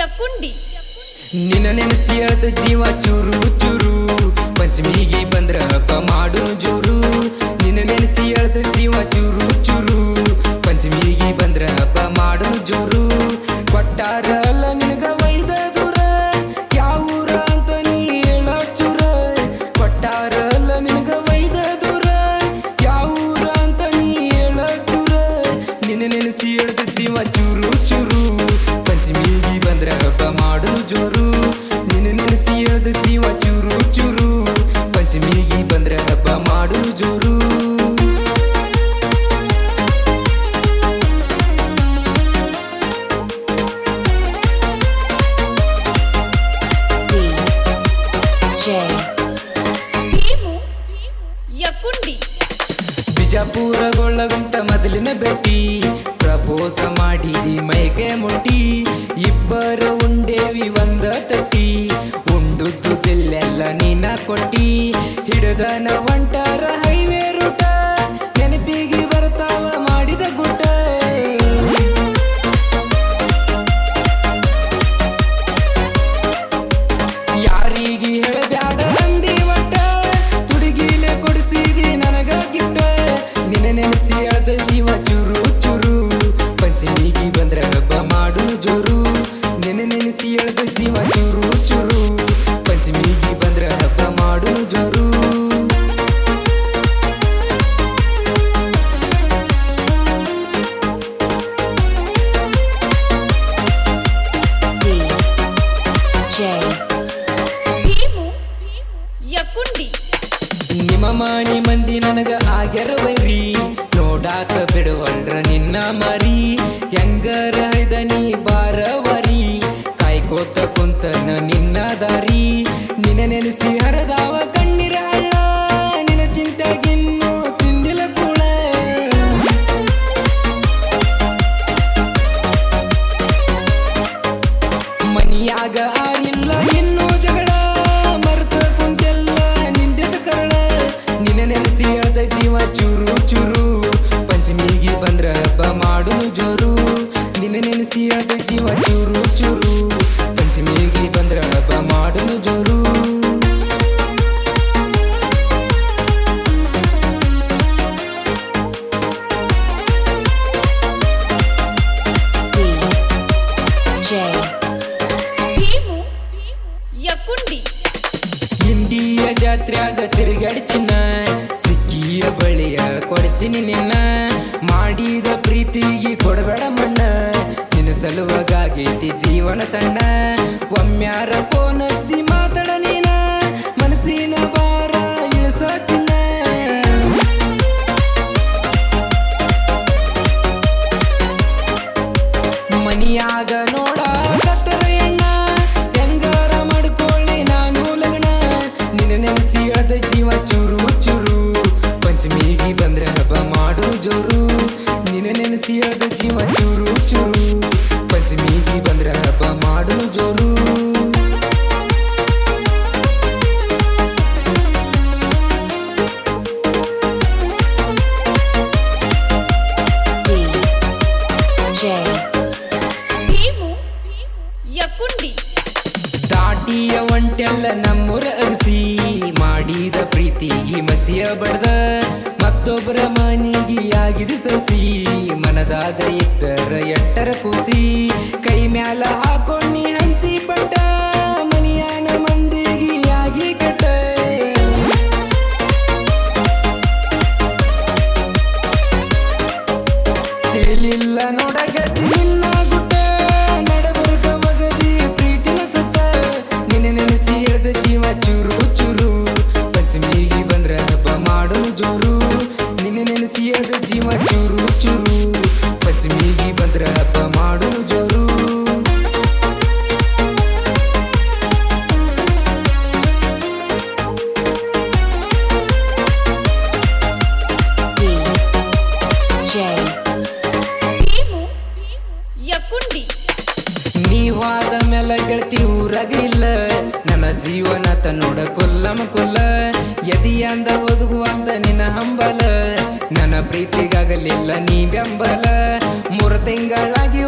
ಯಕುಂಡಿ ನಿನ್ನ ನೆನೆಸಿ ಅಳ್ದ ಜೀವ ಚೂರು ಚೂರು ಪಂಚಮಿಗೆ ಬಂದ್ರ ಹಬ್ಬ ಮಾಡು ಜೋರು ನಿನ್ನ ನೆನೆಸಿ ಅಳ್ದ ಜೀವ ಚೂರು ಚೂರು ಪಂಚಮಿಗೆ ಬಂದ್ರ ಹಬ್ಬ ಮಾಡು ಜೋರು ಕೊಟ್ಟಾರ ಅಲ್ಲ ನಿನಗ ವೈದ ದೂರ ಯಾವೂರ ಅಂತ ನೀ ಹೇಳ ಚೂರ ಕೊಟ್ಟಾರ ಅಲ್ಲ ನಿನಗ ವೈದ ದೂರ ಯಾವೂರ ಅಂತ ನೀ ಹೇಳ ಚೂರ ನಿನ್ನ ನೆನೆಸಿ ಅಳ್ದ ಜೀವ ಚೂರು ಚೂರು ಪಂಚಮಿಗೆ ಬಂದ್ರ ಹಬ್ಬ ಮಾಡು ಜೋರು ನಿನ್ನ ನೆನೆಸಿ ಅಳ್ದ ಜೀವ ಚೂರು ಚೂರು ಪಂಚಮಿಗೆ ಬಂದ್ರ ಹಬ್ಬ ಮಾಡು ಜೋರು ಭೀಮು ಯಕುಂಡಿ ಬಿಜಾಪುರಗೊಳ್ಳಗುಂಟ ಮೊದಲಿನ ಭೇಟಿ ಪ್ರಪೋಸ ಮಾಡಿದಿ ಮೈಗೆ ಮುಟ್ಟಿ ಇಬ್ಬರ ಉಂಡೇವಿ ಒಂದ ತಟ್ಟಿ ಉಂಡುದ್ದು ಬಿಲ್ಲೆಲ್ಲ ನೀನ ಕೊಟ್ಟಿ ಹಿಡದನ ಒಂಟಾರ ಹೈವೇ ರೂಟ ನೆನಪಿಗೆ ಬರ್ತಾವ ಮಾಡಿದ ಗುಡ್ಡ ಯಾರಿಗೆ ಹೇಳಬ್ಯಾಡ ಅಂದಿ ಒಟ್ಟ ತುಡುಗಿಲೆ ಕೊಡಿಸಿದಿ ನನಗ ಗಿಟ್ಟ ನಿನ್ನ ನೆನೆಸಿ ಅಳ್ದ ಜೀವ ಚೂರು ಚೂರು ಪಂಚಮಿಗೆ ಬಂದ್ರ ಹಬ್ಬ ಮಾಡು ಜೋರು ನಿನ್ನ ನೆನೆಸಿ ಅಳ್ದ ಜೀವ ಚೂರು ಚೂರು ಪಂಚಮಿಗೆ ಬಂದ್ರ ಹಬ್ಬ ಮಾಡು ಜೋರು ಭೀಮು ಯಕುಂಡಿ ನಿಮ್ಮ ಮಾನಿ ಮಂದಿ ನನಗ ಆಗ್ಯಾರ ವೈರಿ ನೋಡಾಕ ಬಿಡುವಲ್ರ ನಿನ್ನ ಮರಿ ಹೆಂಗರ ಹೈದ ನೀ ಬಾರವರಿ ಕಾಯ್ಕೋತ ಕುಂತನ ನಿನ್ನ ದಾರಿ ನಿನ್ನ ನೆನೆಸಿ ಹರದಾವ ಕಣ್ಣೀರ ಹಳ್ಳ ನಿನ್ನ ಚಿಂತೆಗಿನ್ನು ತಿಂದಿಲ ಕೂಳ ಮನಿಯಾಗ ಆರಿಲ್ಲ ಇನ್ನೂ ಜಗಳ ಮರ್ತ ಕುಂತೆಲ್ಲ ನಿಂದಿದ ಕರಳ ನಿನ್ನ ನೆನೆಸಿ ಅಳ್ದ ಜೀವ ಚೂರು ಚೂರು ಪಂಚಮಿಗೆ ಬಂದ್ರ ಹಬ್ಬ ಮಾಡು ಜೋರು ನಿನ್ನ ನೆನೆಸಿ ಅಳ್ದ ಜೀವ ಚೂರು ಚೂರು ಪಂಚಮಿಗೆ ಬಂದ್ರ ಹಬ್ಬ ಮಾಡು ಜೋರು ಭೀಮು ಯಕುಂಡಿ ಇಂಡಿಯ ಜಾತ್ರ್ಯಾಗ ತಿರುಗಾಡ್ಚಿನ ಸಿಕ್ಕಿಯ ಬಳಿಯ ಕೊಡಿಸಿನಿ ನಿನ್ನ ಮಾಡಿದ ಪ್ರೀತಿಗೆ ಕೊಡಬೇಡ ಮಣ್ಣ ನಿನ್ನ ಸಲುವಾಗೈತಿ ಜೀವನ ಸಣ್ಣ ಒಮ್ಮ್ಯಾರ ಫೋನ್ ಹಚ್ಚಿ ಮಾತಾಡ ನೀನ ಮನಸ್ಸಿನ ಭಾರ ಇಳಿಸತಿನ ಮನಿಯಾಗ ನೋಡ ಕತ್ತರ ಎಣ್ಣ ಹೆಂಗಾರ ಮಾಡ್ಕೊಳ್ಳಿ ನಾನು ಲಗ್ನ ನಿನ್ನ ನೆನೆಸಿ ಅಳ್ದ ಜೀವ ಚೂರು ಚೂರು ಪಂಚಮಿಗೆ ಬಂದ್ರ ಹಬ್ಬ ಮಾಡು ಜೋರು ನಿನ್ನ ನೆನೆಸಿ ಅಳ್ದ ಜೀವ ಚೂರು ಚೂರು ಪಂಚಮಿಗೆ ಬಂದ್ರ ಹಬ್ಬ ಮಾಡು ಜೋರು ಭೀಮು ಯಕುಂಡಿ ದಾಟಿಯ ಒಂಟೆಲ್ಲ ನಮ್ಮೂರ ಅಗಸಿ ಮಾಡಿದ ಪ್ರೀತಿಗೆ ಮಸಿಯ ಬಡ್ದ ಮತ್ತೊಬ್ಬರ ಮನಿಗೆ ಆಗಿದೆ ಸಸಿ ಮನದಾಗ ಇದ್ದರ ಎಟ್ಟರ ಕೂಸಿ ಕೈ ಮ್ಯಾಲ ಹಾಕೊಂಡಿ ಹಂಚಿ ಪಟ್ಟ ಮನಿಯಾನ ಮಂದಿಗೆ ಆಗಿ ಕೆಟ್ಟ ತಿಳಿಲಿಲ್ಲ ನೋಡ ಗೆಳತಿ ನಿನ್ನ ಗುಡ್ಡ ನಡಬರ್ಗ ಮಗದಿ ಪ್ರೀತಿನ ಸುತ್ತ ನಿನ್ನ ನೆನೆಸಿ ಎಳ್ದ ಜೀವ ಚೂರು ಚೂರು ಪಂಚಮಿಗೆ ಬಂದ್ರ ಹಬ್ಬ ಮಾಡು ಜೋರು ನಿನ್ನ ನೆನೆಸಿ ಎಳ್ದ ಜೀವ ಚೂರು ಚೂರು ಪಂಚಮಿಗೆ ಬಂದ್ರ ಹಬ್ಬ ಮಾಡು ಜೋರು ಭೀಮು ಯಕುಂಡಿ ನೀವಾದ ಮೇಲೆ ಗೆಳತಿ ಊರಾಗಿಲ್ಲ ನನ್ನ ಜೀವನ ನೋಡ ಕೊಲ್ಲಮ ಕೊಲ್ಲ ಎದಿಯಂದ ಒದಗುವಂತ ನಿನ್ನ ಹಂಬಲ ನನ್ನ ಪ್ರೀತಿಗಾಗಲಿಲ್ಲ ನೀ ಬೆಂಬಲ 3 ತಿಂಗಳಾಗಿ